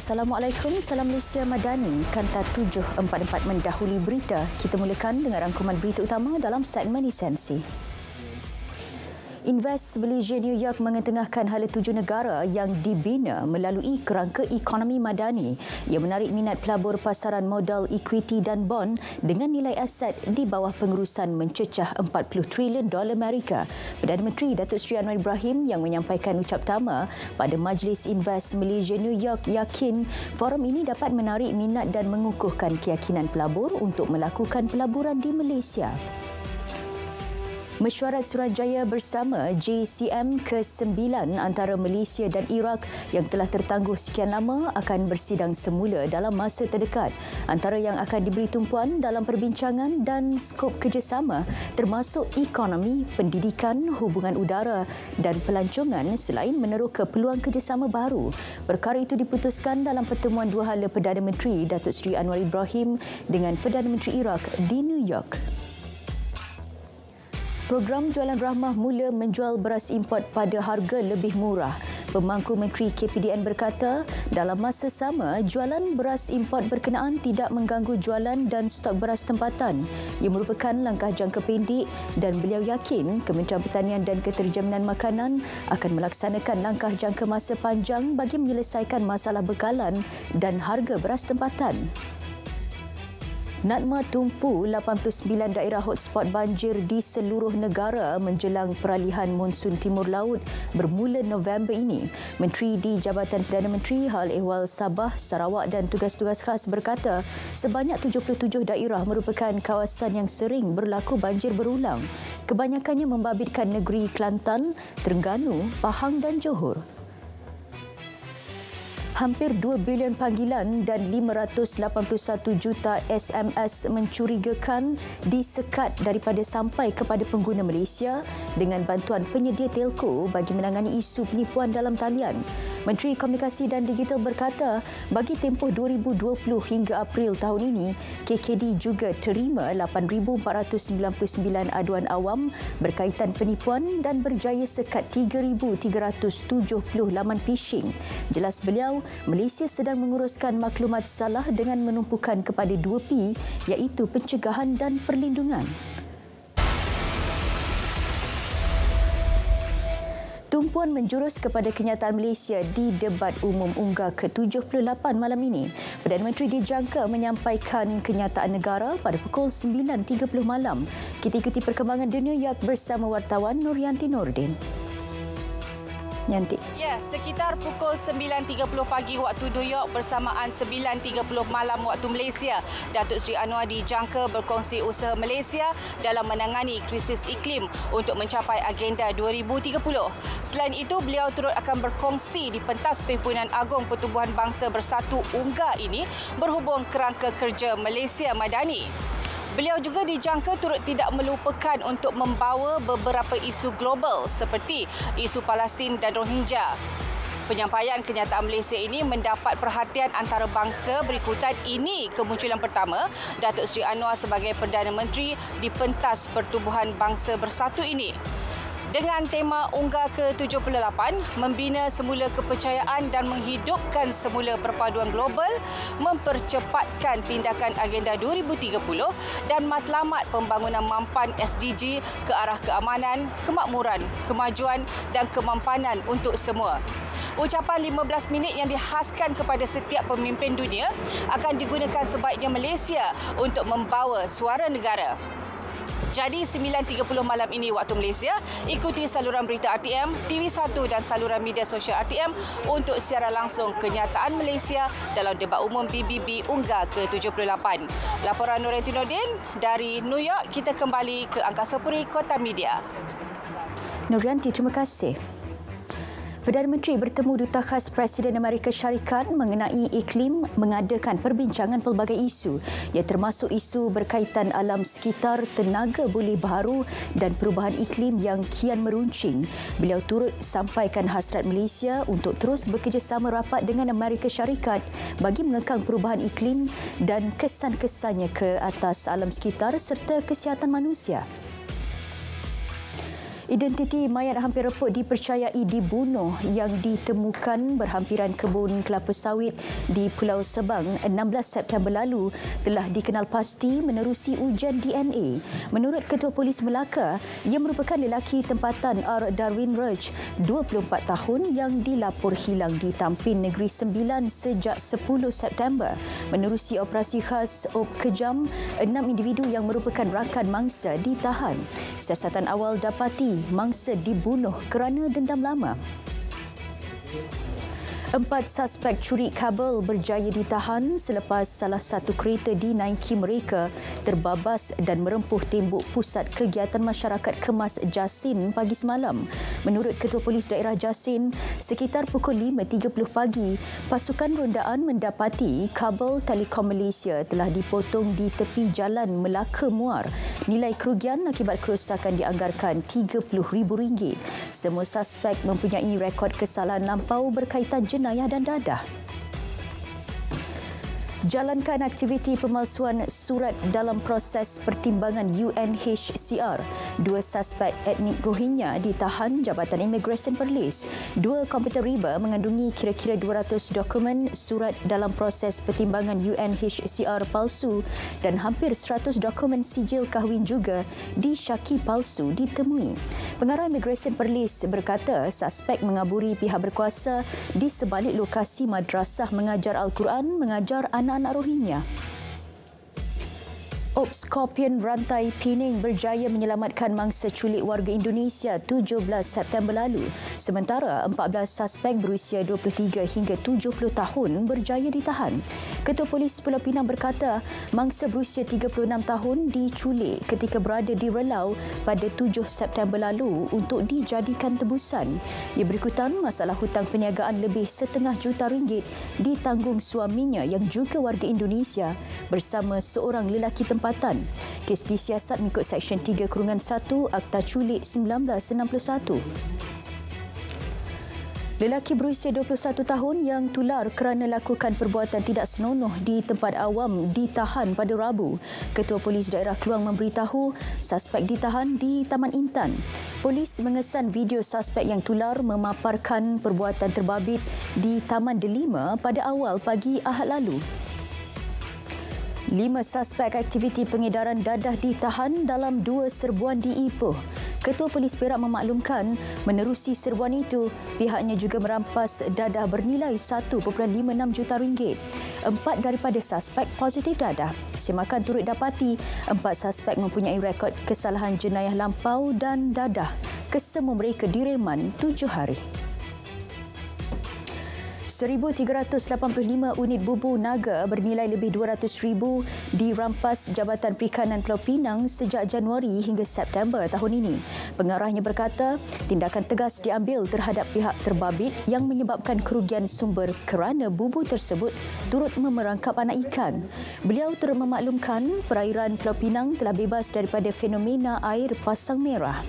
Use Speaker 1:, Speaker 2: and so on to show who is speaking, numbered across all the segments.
Speaker 1: Assalamualaikum, salam Malaysia Madani. Kanta 744 mendahului berita. Kita mulakan dengan rangkuman berita utama dalam segmen esensi. Invest Malaysia New York mengetengahkan hala 7 negara yang dibina melalui kerangka ekonomi madani yang menarik minat pelabur pasaran modal, equity dan bond dengan nilai aset di bawah pengurusan mencecah $40 trilion Amerika. Perdana Menteri Datuk Seri Anwar Ibrahim yang menyampaikan ucap tama pada Majlis Invest Malaysia New York yakin forum ini dapat menarik minat dan mengukuhkan keyakinan pelabur untuk melakukan pelaburan di Malaysia. Mesyuarat Suruhanjaya bersama JCM ke-9 antara Malaysia dan Iraq yang telah tertangguh sekian lama akan bersidang semula dalam masa terdekat. Antara yang akan diberi tumpuan dalam perbincangan dan skop kerjasama termasuk ekonomi, pendidikan, hubungan udara dan pelancongan selain meneroka peluang kerjasama baru. Perkara itu diputuskan dalam pertemuan dua hala Perdana Menteri Datuk Seri Anwar Ibrahim dengan Perdana Menteri Iraq di New York. Program Jualan Rahmah mula menjual beras import pada harga lebih murah. Pemangku Menteri KPDN berkata, dalam masa sama, jualan beras import berkenaan tidak mengganggu jualan dan stok beras tempatan. Ia merupakan langkah jangka pendek dan beliau yakin Kementerian Pertanian dan Keterjaminan Makanan akan melaksanakan langkah jangka masa panjang bagi menyelesaikan masalah bekalan dan harga beras tempatan. Natma tumpu 89 daerah hotspot banjir di seluruh negara menjelang peralihan monsun Timur Laut bermula November ini. Menteri di Jabatan Perdana Menteri Hal Ehwal Sabah, Sarawak dan Tugas-Tugas Khas berkata sebanyak 77 daerah merupakan kawasan yang sering berlaku banjir berulang. Kebanyakannya membabitkan negeri Kelantan, Terengganu, Pahang dan Johor. Hampir 2 bilion panggilan dan 581 juta SMS mencurigakan disekat daripada sampai kepada pengguna Malaysia dengan bantuan penyedia telco bagi menangani isu penipuan dalam talian. Menteri Komunikasi dan Digital berkata, bagi tempoh 2020 hingga April tahun ini, KKD juga terima 8,499 aduan awam berkaitan penipuan dan berjaya sekat 3,370 laman phishing. Jelas beliau, Malaysia sedang menguruskan maklumat salah dengan menumpukan kepada 2P iaitu pencegahan dan perlindungan. Tumpuan menjurus kepada kenyataan Malaysia di debat umum UNGA ke-78 malam ini. Perdana Menteri dijangka menyampaikan kenyataan negara pada pukul 9.30 malam. Kita ikuti perkembangan di New York bersama wartawan Nuryanti Nordin. Yanti.
Speaker 2: Ya, sekitar pukul 9.30 pagi waktu New York bersamaan 9.30 malam waktu Malaysia, Datuk Seri Anwar dijangka berkongsi usaha Malaysia dalam menangani krisis iklim untuk mencapai agenda 2030. Selain itu, beliau turut akan berkongsi di pentas Perhimpunan Agung Pertubuhan Bangsa Bersatu UNGA ini berhubung kerangka kerja Malaysia Madani. Beliau juga dijangka turut tidak melupakan untuk membawa beberapa isu global seperti isu Palestin dan Rohingya. Penyampaian kenyataan Malaysia ini mendapat perhatian antarabangsa berikutan ini kemunculan pertama Datuk Seri Anwar sebagai Perdana Menteri di pentas Pertubuhan Bangsa Bersatu ini. Dengan tema UNGA ke-78, membina semula kepercayaan dan menghidupkan semula perpaduan global, mempercepatkan tindakan agenda 2030 dan matlamat pembangunan mampan SDG ke arah keamanan, kemakmuran, kemajuan dan kemampanan untuk semua. Ucapan 15 minit yang dihaskan kepada setiap pemimpin dunia akan digunakan sebaiknya Malaysia untuk membawa suara negara. Jadi 9.30 malam ini waktu Malaysia, ikuti saluran berita RTM, TV1 dan saluran media sosial RTM untuk siaran langsung kenyataan Malaysia dalam debat umum PBB UNGA ke-78. Laporan Nuryanti Nordin dari New York, kita kembali ke Angkasa Puri Kota Media.
Speaker 1: Nuryanti, terima kasih. Perdana Menteri bertemu Duta Khas Presiden Amerika Syarikat mengenai iklim mengadakan perbincangan pelbagai isu yang termasuk isu berkaitan alam sekitar, tenaga pulih baharu dan perubahan iklim yang kian meruncing. Beliau turut sampaikan hasrat Malaysia untuk terus bekerjasama rapat dengan Amerika Syarikat bagi mengekang perubahan iklim dan kesan-kesannya ke atas alam sekitar serta kesihatan manusia. Identiti mayat hampir reput dipercayai dibunuh yang ditemukan berhampiran kebun kelapa sawit di Pulau Sebang 16 September lalu telah dikenal pasti menerusi ujian DNA. Menurut Ketua Polis Melaka, ia merupakan lelaki tempatan R. Darwin Raj, 24 tahun yang dilapor hilang di Tampin Negeri Sembilan sejak 10 September. Menerusi operasi khas OP Kejam, 6 individu yang merupakan rakan mangsa ditahan. Siasatan awal dapati mangsa dibunuh kerana dendam lama. 4 suspek curi kabel berjaya ditahan selepas salah satu kereta dinaiki mereka terbabas dan merempuh tembok pusat kegiatan masyarakat Kemas Jasin pagi semalam. Menurut Ketua Polis Daerah Jasin, sekitar pukul 5.30 pagi, pasukan rondaan mendapati kabel Telekom Malaysia telah dipotong di tepi jalan Melaka Muar. Nilai kerugian akibat kerosakan dianggarkan RM30,000. Semua suspek mempunyai rekod kesalahan lampau berkaitan jenayah dan dadah. Jalankan aktiviti pemalsuan surat dalam proses pertimbangan UNHCR. 2 suspek etnik Rohingya ditahan Jabatan Imigresen Perlis. 2 komputer riba mengandungi kira-kira 200 dokumen surat dalam proses pertimbangan UNHCR palsu dan hampir 100 dokumen sijil kahwin juga disyaki palsu ditemui. Pengarah Imigresen Perlis berkata suspek mengaburi pihak berkuasa di sebalik lokasi madrasah mengajar Al-Quran mengajar anak-anak Rohingya. Op Skorpion Rantai Pening berjaya menyelamatkan mangsa culik warga Indonesia 17 September lalu. Sementara 14 suspek berusia 23 hingga 70 tahun berjaya ditahan. Ketua Polis Pulau Pinang berkata mangsa berusia 36 tahun diculik ketika berada di Relau pada 7 September lalu untuk dijadikan tebusan. Ia berikutan masalah hutang perniagaan lebih RM1.5 juta ditanggung suaminya yang juga warga Indonesia bersama seorang lelaki tempatan. Kes disiasat mengikut Seksyen 3-1 Akta Culik 1961. Lelaki berusia 21 tahun yang tular kerana lakukan perbuatan tidak senonoh di tempat awam ditahan pada Rabu. Ketua Polis Daerah Kluang memberitahu suspek ditahan di Taman Intan. Polis mengesan video suspek yang tular memaparkan perbuatan terbabit di Taman Delima pada awal pagi Ahad lalu. 5 suspek aktiviti pengedaran dadah ditahan dalam 2 serbuan di Ipoh. Ketua Polis Perak memaklumkan menerusi serbuan itu, pihaknya juga merampas dadah bernilai RM1.56 juta. 4 daripada suspek positif dadah. Semakan turut dapati 4 suspek mempunyai rekod kesalahan jenayah lampau dan dadah. Kesemua mereka direman 7 hari. 1,385 unit bubu naga bernilai lebih RM200,000 dirampas Jabatan Perikanan Pulau Pinang sejak Januari hingga September tahun ini. Pengarahnya berkata, tindakan tegas diambil terhadap pihak terbabit yang menyebabkan kerugian sumber kerana bubu tersebut turut memerangkap anak ikan. Beliau turut memaklumkan perairan Pulau Pinang telah bebas daripada fenomena air pasang merah.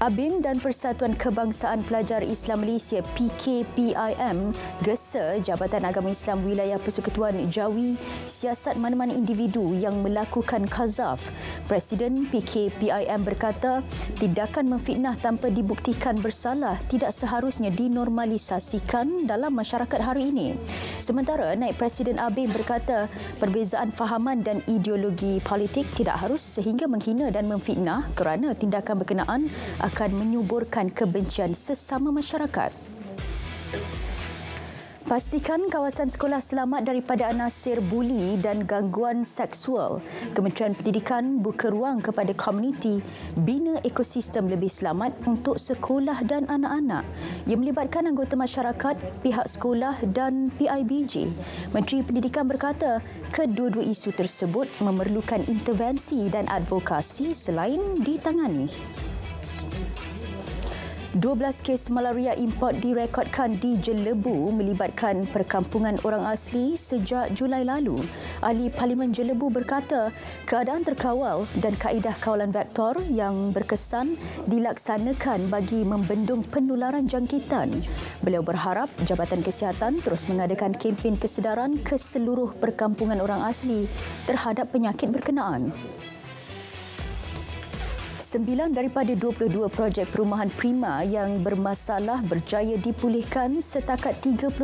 Speaker 1: ABIM dan Persatuan Kebangsaan Pelajar Islam Malaysia PKPIM gesa Jabatan Agama Islam Wilayah Persekutuan Jawi siasat mana-mana individu yang melakukan qazaf. Presiden PKPIM berkata, tindakan memfitnah tanpa dibuktikan bersalah tidak seharusnya dinormalisasikan dalam masyarakat hari ini. Sementara Naib Presiden ABIM berkata, perbezaan fahaman dan ideologi politik tidak harus sehingga menghina dan memfitnah kerana tindakan berkenaan akan menyuburkan kebencian sesama masyarakat. Pastikan kawasan sekolah selamat daripada anasir buli dan gangguan seksual. Kementerian Pendidikan buka ruang kepada komuniti bina ekosistem lebih selamat untuk sekolah dan anak-anak. Ia melibatkan anggota masyarakat, pihak sekolah dan PIBG. Menteri Pendidikan berkata, kedua-dua isu tersebut memerlukan intervensi dan advokasi selain ditangani. 12 kes malaria import direkodkan di Jelebu melibatkan perkampungan orang asli sejak Julai lalu. Ahli Parlimen Jelebu berkata, keadaan terkawal dan kaedah kawalan vektor yang berkesan dilaksanakan bagi membendung penularan jangkitan. Beliau berharap Jabatan Kesihatan terus mengadakan kempen kesedaran ke seluruh perkampungan orang asli terhadap penyakit berkenaan. 9 daripada 22 projek perumahan prima yang bermasalah berjaya dipulihkan setakat 31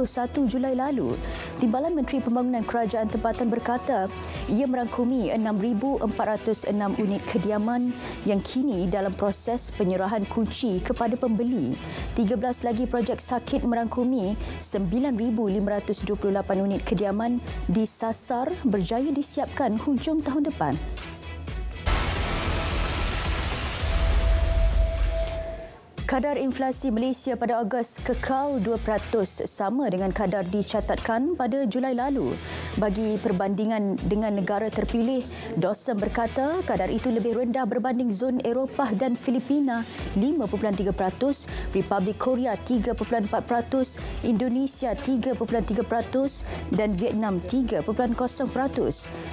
Speaker 1: Julai lalu. Timbalan Menteri Pembangunan Kerajaan Tempatan berkata ia merangkumi 6,406 unit kediaman yang kini dalam proses penyerahan kunci kepada pembeli. 13 lagi projek sakit merangkumi 9,528 unit kediaman disasar berjaya disiapkan hujung tahun depan. Kadar inflasi Malaysia pada Ogos kekal 2% sama dengan kadar dicatatkan pada Julai lalu. Bagi perbandingan dengan negara terpilih, Dawson berkata kadar itu lebih rendah berbanding zon Eropah dan Filipina 5.3%, Republik Korea 3.4%, Indonesia 3.3% dan Vietnam 3.0%.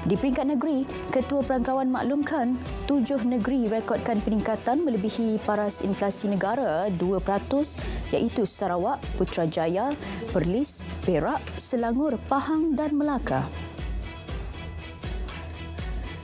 Speaker 1: Di peringkat negeri, Ketua Perangkawan maklumkan 7 negeri rekodkan peningkatan melebihi paras inflasi negara 2%, iaitu Sarawak, Putrajaya, Perlis, Perak, Selangor, Pahang dan Melaka.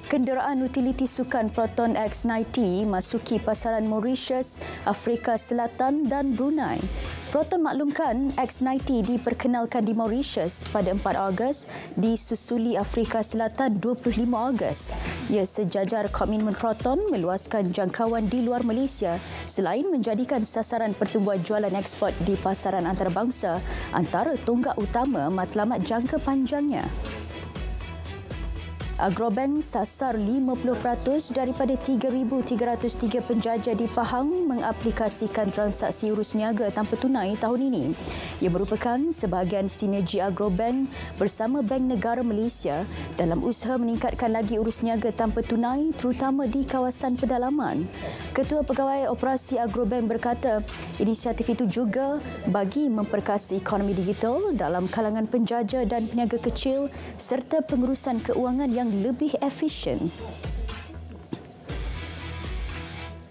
Speaker 1: Kenderaan utiliti sukan Proton X90 masuki pasaran Mauritius, Afrika Selatan dan Brunei. Proton maklumkan X90 diperkenalkan di Mauritius pada 4 Ogos, disusuli Afrika Selatan 25 Ogos. Ia sejajar komitmen Proton meluaskan jangkauan di luar Malaysia selain menjadikan sasaran pertumbuhan jualan ekspor di pasaran antarabangsa antara tonggak utama matlamat jangka panjangnya. Agrobank sasar 50% daripada 3,303 penjaja di Pahang mengaplikasikan transaksi urus niaga tanpa tunai tahun ini. Ia merupakan sebahagian sinergi Agrobank bersama Bank Negara Malaysia dalam usaha meningkatkan lagi urus niaga tanpa tunai terutama di kawasan pedalaman. Ketua Pegawai Operasi Agrobank berkata inisiatif itu juga bagi memperkasa ekonomi digital dalam kalangan penjaja dan peniaga kecil serta pengurusan keuangan yang lebih efisien.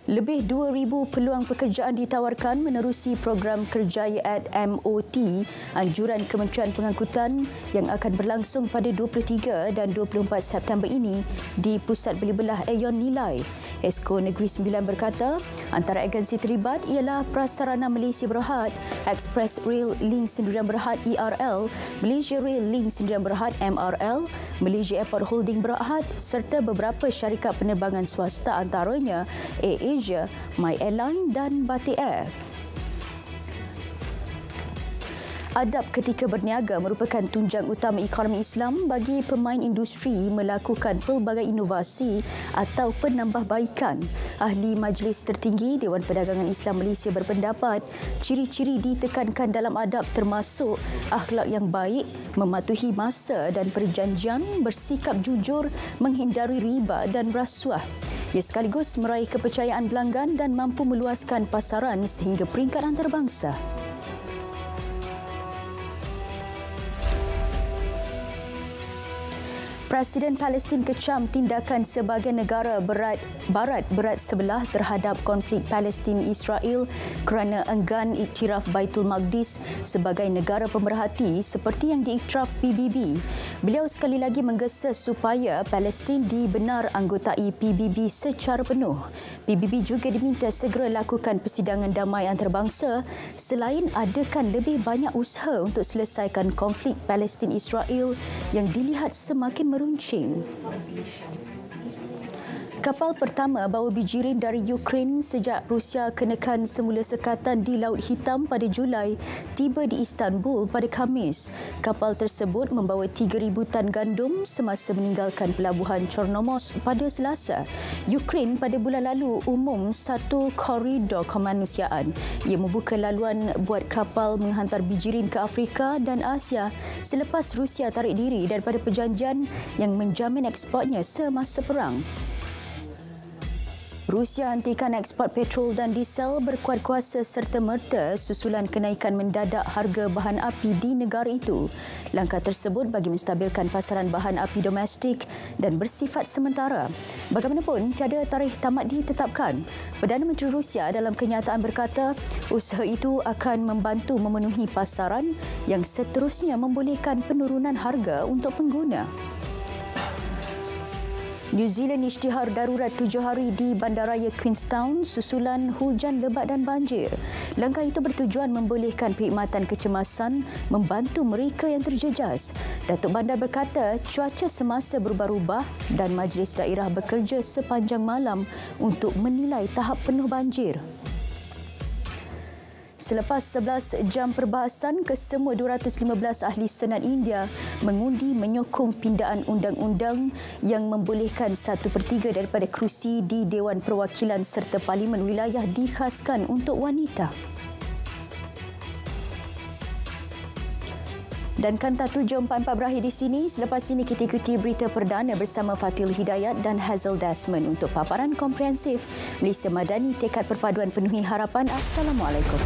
Speaker 1: Lebih 2,000 peluang pekerjaan ditawarkan menerusi program Kerjaya at MOT, anjuran Kementerian Pengangkutan yang akan berlangsung pada 23 dan 24 September ini di Pusat Beli-belah Aeon Nilai. Esko Negeri Sembilan berkata, antara agensi terlibat ialah Prasarana Malaysia Berhad, Express Rail Link Sendirian Berhad ERL, Malaysia Rail Link Sendirian Berhad MRL, Malaysia Airport Holding Berhad serta beberapa syarikat penerbangan swasta antaranya AirAsia, My Airline dan Batik Air. Adab ketika berniaga merupakan tunjang utama ekonomi Islam bagi pemain industri melakukan pelbagai inovasi atau penambahbaikan. Ahli Majlis Tertinggi Dewan Perdagangan Islam Malaysia berpendapat ciri-ciri ditekankan dalam adab termasuk akhlak yang baik, mematuhi masa dan perjanjian, bersikap jujur, menghindari riba dan rasuah. Ia sekaligus meraih kepercayaan pelanggan dan mampu meluaskan pasaran sehingga peringkat antarabangsa. Presiden Palestin kecam tindakan sebahagian negara barat berat sebelah terhadap konflik Palestin-Israel kerana enggan iktiraf Baitul Maqdis sebagai negara pemerhati seperti yang diiktiraf PBB. Beliau sekali lagi menggesa supaya Palestin dibenar anggotai PBB secara penuh. PBB juga diminta segera lakukan persidangan damai antarabangsa selain adakan lebih banyak usaha untuk selesaikan konflik Palestin-Israel yang dilihat semakin meruncing. Kapal pertama bawa bijirin dari Ukraine sejak Rusia kenakan semula sekatan di Laut Hitam pada Julai tiba di Istanbul pada Khamis. Kapal tersebut membawa 3,000 tan gandum semasa meninggalkan pelabuhan Chornomorsk pada Selasa. Ukraine pada bulan lalu umum satu koridor kemanusiaan. Ia membuka laluan buat kapal menghantar bijirin ke Afrika dan Asia selepas Rusia tarik diri daripada perjanjian yang menjamin ekspornya semasa perang. Rusia hentikan ekspor petrol dan diesel berkuat kuasa serta-merta susulan kenaikan mendadak harga bahan api di negara itu. Langkah tersebut bagi menstabilkan pasaran bahan api domestik dan bersifat sementara. Bagaimanapun, tiada tarikh tamat ditetapkan. Perdana Menteri Rusia dalam kenyataan berkata, usaha itu akan membantu memenuhi pasaran yang seterusnya membolehkan penurunan harga untuk pengguna. New Zealand isytihar darurat 7 hari di Bandaraya Queenstown susulan hujan lebat dan banjir. Langkah itu bertujuan membolehkan perkhidmatan kecemasan membantu mereka yang terjejas. Datuk Bandar berkata cuaca semasa berubah-ubah dan majlis daerah bekerja sepanjang malam untuk menilai tahap penuh banjir. Selepas 11 jam perbahasan, kesemua 215 ahli Senat India mengundi menyokong pindaan undang-undang yang membolehkan 1/3 daripada kerusi di Dewan Perwakilan serta Parlimen Wilayah dikhaskan untuk wanita. Dan Kanta 744 berakhir di sini. Selepas ini kita ikuti berita perdana bersama Fatil Hidayat dan Hazel Desmond untuk paparan komprehensif Malaysia Madani Tekad Perpaduan Penuhi Harapan. Assalamualaikum.